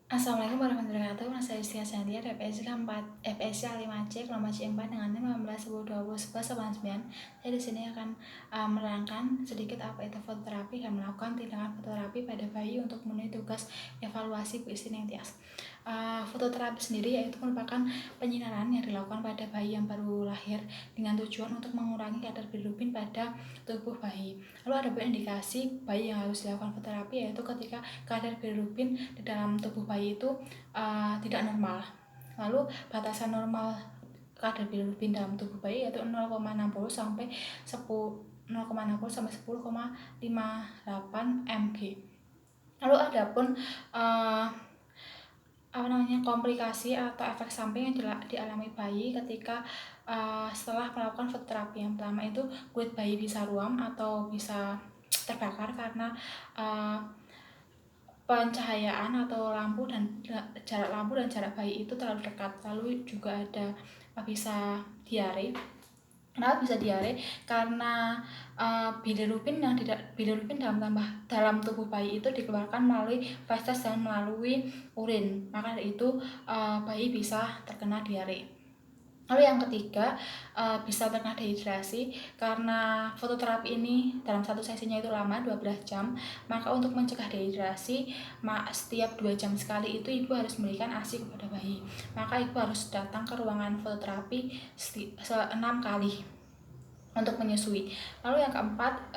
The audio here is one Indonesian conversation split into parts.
Assalamualaikum warahmatullahi wabarakatuh. Nama saya Istia Santia, DPSK 4, FSK 5C, kelompok C4 dengan NIM 15 10 20 11 99. Saya di sini akan menerangkan sedikit apa itu fototerapi dan melakukan tindakan fototerapi pada bayi untuk memenuhi tugas evaluasi Bu Isti Nengtyas. Fototerapi sendiri yaitu merupakan penyinaran yang dilakukan pada bayi yang baru lahir dengan tujuan untuk mengurangi kadar bilirubin pada tubuh bayi. Lalu ada beberapa indikasi bayi yang harus dilakukan fototerapi yaitu ketika kadar bilirubin di dalam tubuh bayi itu tidak normal. Lalu batasan normal kadar bilirubin dalam tubuh bayi yaitu 0,60 sampai 10,58 mg. Lalu adapun komplikasi atau efek samping yang dialami bayi ketika setelah melakukan fototerapi. Yang pertama itu kulit bayi bisa ruam atau bisa terbakar karena pencahayaan atau jarak lampu dan jarak bayi itu terlalu dekat. Lalu juga ada bisa diare. Kenapa bisa diare? Karena bilirubin dalam tubuh bayi itu dikeluarkan melalui feses dan melalui urin. Maka dari itu bayi bisa terkena diare. Lalu yang ketiga, bisa terkena dehidrasi karena fototerapi ini dalam satu sesinya itu lama 12 jam. Maka untuk mencegah dehidrasi, setiap 2 jam sekali itu ibu harus memberikan ASI kepada bayi. Maka ibu harus datang ke ruangan fototerapi 6 kali untuk menyusui. Lalu yang keempat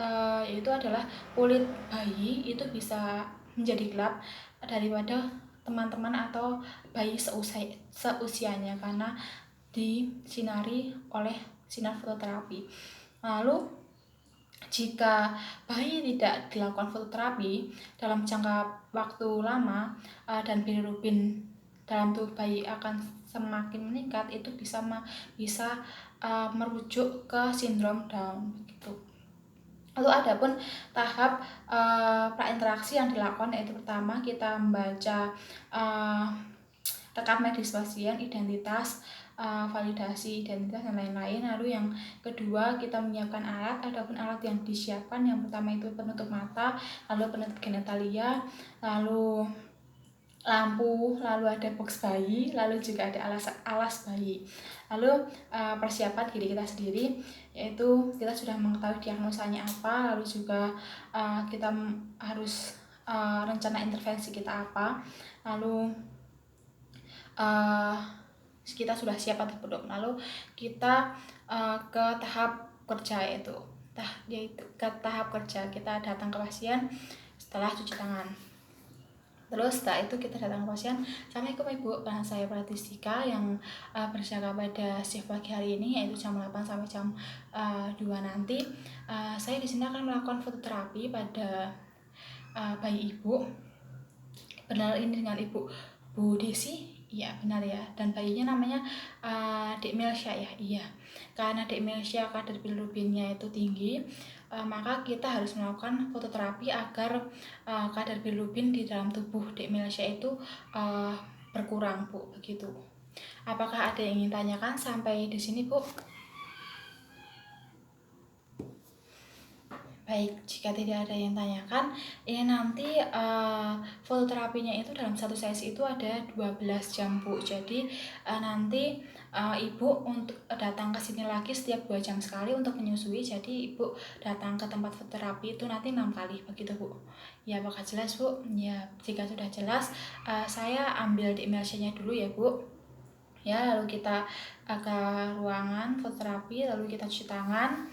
yaitu adalah kulit bayi itu bisa menjadi gelap daripada teman-teman atau bayi seusianya karena disinari oleh sinar fototerapi. Lalu jika bayi tidak dilakukan fototerapi dalam jangka waktu lama dan bilirubin dalam tubuh bayi akan semakin meningkat, itu bisa merujuk ke sindrom Down begitu. Lalu adapun tahap prainteraksi yang dilakukan yaitu pertama kita membaca rekam medis pasien, identitas, validasi identitas dan lain-lain. Lalu yang kedua kita menyiapkan alat. Adapun alat yang disiapkan yang pertama itu penutup mata, lalu penutup genitalia, lalu lampu, lalu ada box bayi, lalu juga ada alas bayi. Lalu persiapan diri kita sendiri yaitu kita sudah mengetahui diagnosanya apa, lalu juga kita harus rencana intervensi kita apa, lalu kita sudah siap atau belum. Lalu kita ke tahap kerja yaitu ke tahap kerja kita datang ke pasien setelah cuci tangan. Terus setelah itu kita datang ke pasien. Assalamualaikum Ibu, saya Pratistika yang berjaga pada shift pagi hari ini yaitu jam 8 sampai jam 2 nanti. Saya di sini akan melakukan fototerapi pada bayi Ibu. Benar ini dengan Ibu Bu Desi? Iya benar ya. Dan bayinya namanya Dek Melsya ya. Iya. Karena Dek Melsya kadar bilirubinnya itu tinggi, maka kita harus melakukan fototerapi agar kadar bilirubin di dalam tubuh Dek Melsya itu berkurang Bu, begitu. Apakah ada yang ingin tanyakan sampai di sini Bu? Baik, jika tidak ada yang tanyakan, ini nanti fototerapinya itu dalam satu sesi itu ada 12 jam Bu. Jadi nanti Ibu untuk datang ke sini lagi setiap 2 jam sekali untuk menyusui. Jadi Ibu datang ke tempat fototerapi itu nanti 6 kali, begitu Bu. Ya, apakah jelas Bu? Ya, jika sudah jelas, saya ambil di emailnya dulu ya Bu. Ya, lalu kita ke ruangan fototerapi, lalu kita cuci tangan.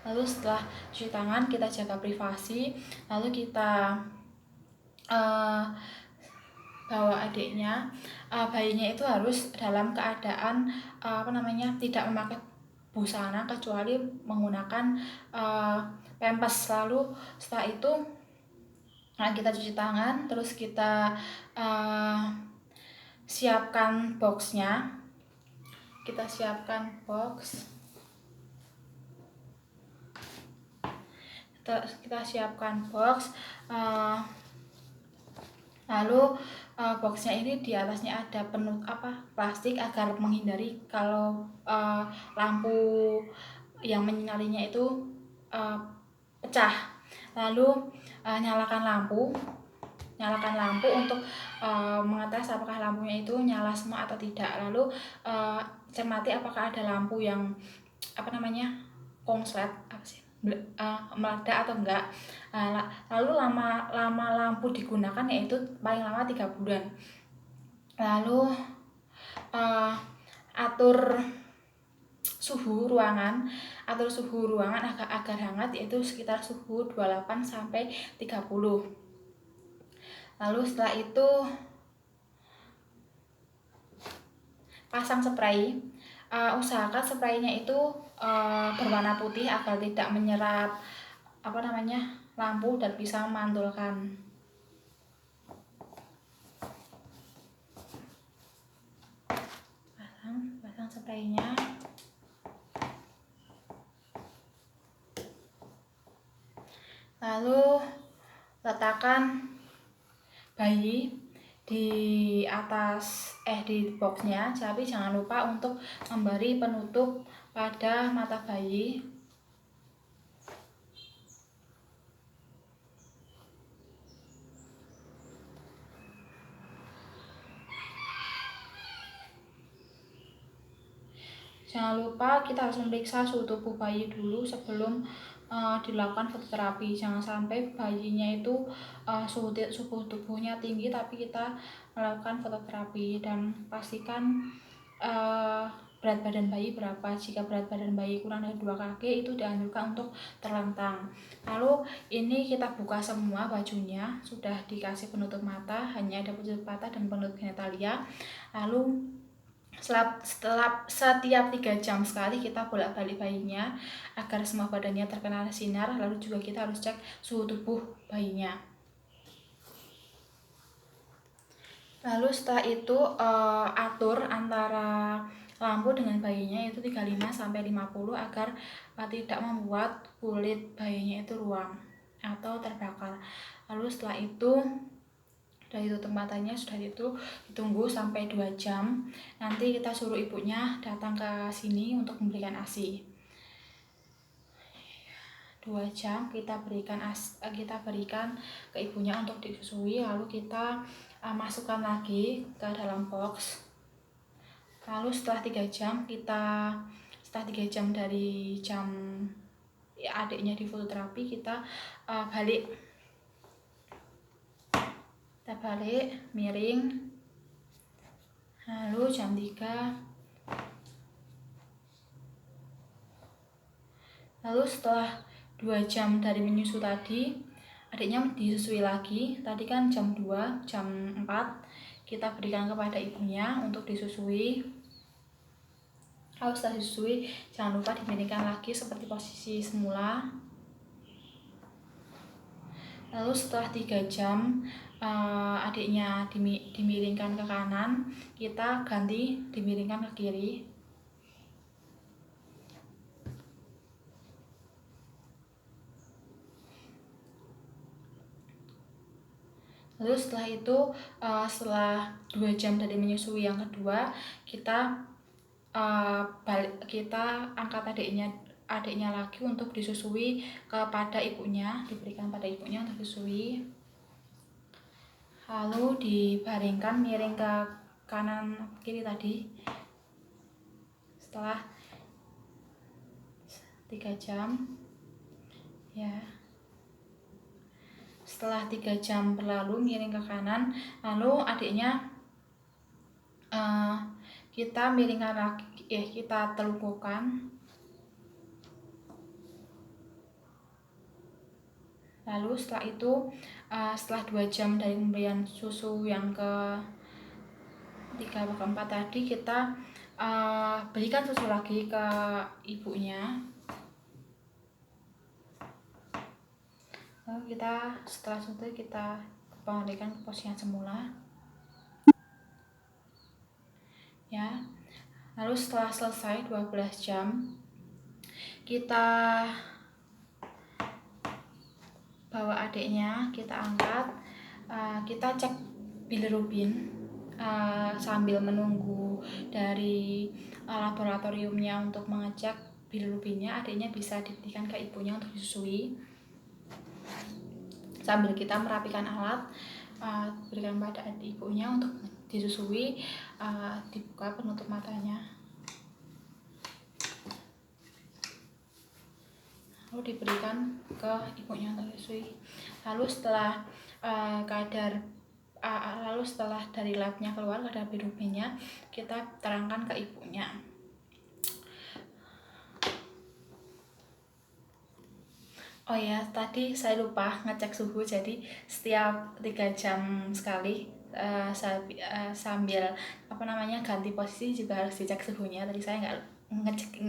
Lalu setelah cuci tangan kita jaga privasi, lalu kita bawa adiknya, bayinya itu harus dalam keadaan tidak memakai busana kecuali menggunakan pampers. Lalu setelah itu kita cuci tangan, terus kita siapkan boxnya. Kita siapkan box. Kita siapkan box, lalu boxnya ini di atasnya ada plastik agar menghindari kalau lampu yang menyinarinya itu pecah. Lalu nyalakan lampu untuk mengetes apakah lampunya itu nyala semua atau tidak. Lalu cermati apakah ada lampu yang konslet meledak atau enggak. Lalu lama lampu digunakan yaitu paling lama 3 bulan. Lalu atur suhu ruangan agar hangat, yaitu sekitar suhu 28 sampai 30. Lalu setelah itu pasang spray. Usahakan spraynya itu berwarna putih agar tidak menyerap lampu dan bisa memantulkan. Pasang spraynya. Lalu letakkan bayi di atas di boxnya, tapi jangan lupa untuk memberi penutup pada mata bayi. Jangan lupa kita harus memeriksa suhu tubuh bayi dulu sebelum dilakukan fototerapi. Jangan sampai bayinya itu suhu tubuhnya tinggi tapi kita melakukan fototerapi. Dan pastikan berat badan bayi berapa. Jika berat badan bayi kurang dari 2 kg itu dianjurkan untuk terlentang. Lalu ini kita buka semua bajunya, sudah dikasih penutup mata, hanya ada penutup mata dan penutup genitalia. Lalu setiap 3 jam sekali kita bolak-balik bayinya agar semua badannya terkena sinar. Lalu juga kita harus cek suhu tubuh bayinya. Lalu setelah itu atur antara lampu dengan bayinya itu 35 sampai 50 agar tidak membuat kulit bayinya itu ruam atau terbakar. Lalu setelah itu sudah ditutup matanya, sudah itu ditunggu sampai 2 jam. Nanti kita suruh ibunya datang ke sini untuk memberikan ASI. 2 jam kita berikan ke ibunya untuk disusui. Lalu kita masukkan lagi ke dalam box. Lalu setelah 3 jam dari jam adiknya di fototerapi, kita balik miring. Lalu jam 3. Lalu setelah 2 jam dari menyusu tadi, adiknya disusui lagi. Tadi kan jam 2, jam 4 kita berikan kepada ibunya untuk disusui. Lalu setelah disusui, jangan lupa dimiringkan lagi seperti posisi semula. Lalu setelah 3 jam adiknya dimiringkan ke kanan, kita ganti dimiringkan ke kiri. Lalu setelah itu setelah 2 jam dari menyusui yang kedua, kita angkat adiknya lagi untuk disusui kepada ibunya, diberikan pada ibunya untuk disusui. Lalu dibaringkan miring ke kanan kiri tadi. Setelah 3 jam ya. Setelah 3 jam berlalu miring ke kanan, lalu adiknya kita miringkan lagi, kita telungkukan. Lalu setelah itu setelah 2 jam dari pemberian susu yang ke-3 atau ke-4 tadi, kita berikan susu lagi ke ibunya. Lalu setelah susu kita kembalikan ke posisi yang semula ya. Lalu setelah selesai 12 jam, kita bawa adiknya, kita angkat, kita cek bilirubin sambil menunggu dari laboratoriumnya untuk mengecek bilirubinnya. Adiknya bisa diberikan ke ibunya untuk disusui. sambil kita merapikan alat, berikan pada ibunya untuk disusui. Dibuka penutup matanya, lalu diberikan ke ibunya untuk disusui. Lalu setelah setelah dari labnya keluar kadar bilirubinnya, kita terangkan ke ibunya. Oh ya, tadi saya lupa ngecek suhu. Jadi setiap 3 jam sekali sambil ganti posisi juga harus dicek suhunya. Tadi saya nggak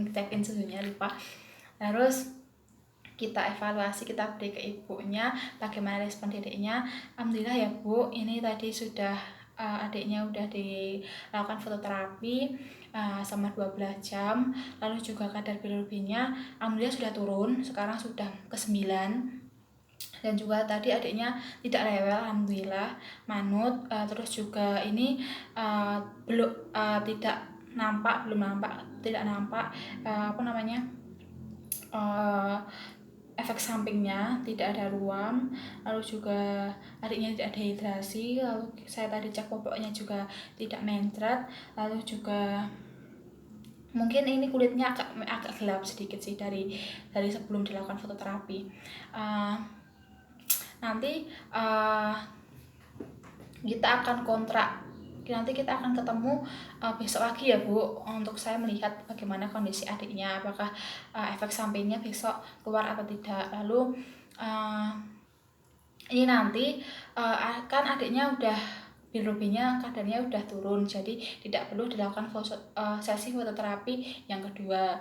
ngecekin suhunya, lupa. Terus kita evaluasi, kita beri ke ibunya bagaimana respon dedeknya. Alhamdulillah ya Bu, ini tadi sudah adiknya udah dilakukan fototerapi selama 12 jam. Lalu juga kadar bilirubinnya alhamdulillah sudah turun, sekarang sudah ke 9. Dan juga tadi adiknya tidak rewel, alhamdulillah, manut. Terus juga ini tidak nampak efek sampingnya, tidak ada ruam. Lalu juga adiknya tidak dehidrasi. Lalu saya tadi cek popoknya juga tidak mencret. Lalu juga mungkin ini kulitnya agak gelap sedikit sih dari sebelum dilakukan fototerapi. Nanti kita akan ketemu besok lagi ya Bu, untuk saya melihat bagaimana kondisi adiknya, apakah efek sampingnya besok keluar atau tidak. Lalu ini nanti kan adiknya udah bilirubinnya kadarnya udah turun, jadi tidak perlu dilakukan sesi fototerapi yang kedua.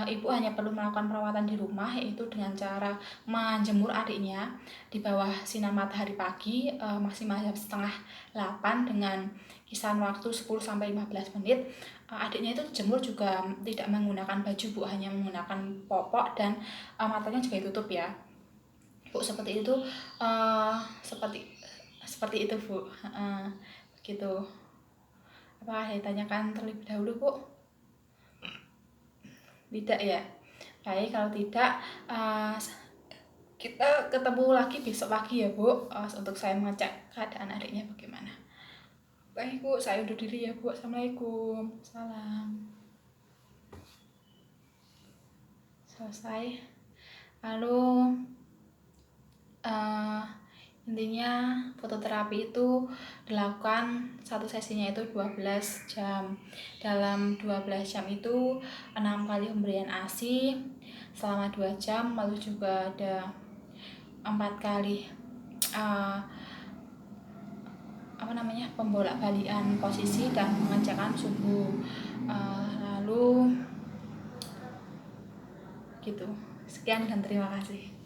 Ibu hanya perlu melakukan perawatan di rumah, yaitu dengan cara menjemur adiknya di bawah sinar matahari pagi maksimal jam 7:30 dengan kisaran waktu 10-15 menit. Adiknya itu jemur juga tidak menggunakan baju Bu, hanya menggunakan popok dan matanya juga ditutup ya Bu, seperti itu. Seperti itu Bu. Begitu. Apa ditanyakan terlebih dahulu Bu? Tidak ya? Baik, kalau tidak kita ketemu lagi besok pagi ya Bu, untuk saya mengecek keadaan adiknya bagaimana. Baik Bu, saya undur diri ya Bu. Assalamualaikum. Salam. Selesai. Lalu intinya fototerapi itu dilakukan satu sesinya itu 12 jam. Dalam 12 jam itu 6 kali pemberian ASI selama 2 jam, lalu juga ada 4 kali pembolak-balikan posisi dan pengecekan suhu. Lalu gitu. Sekian dan terima kasih.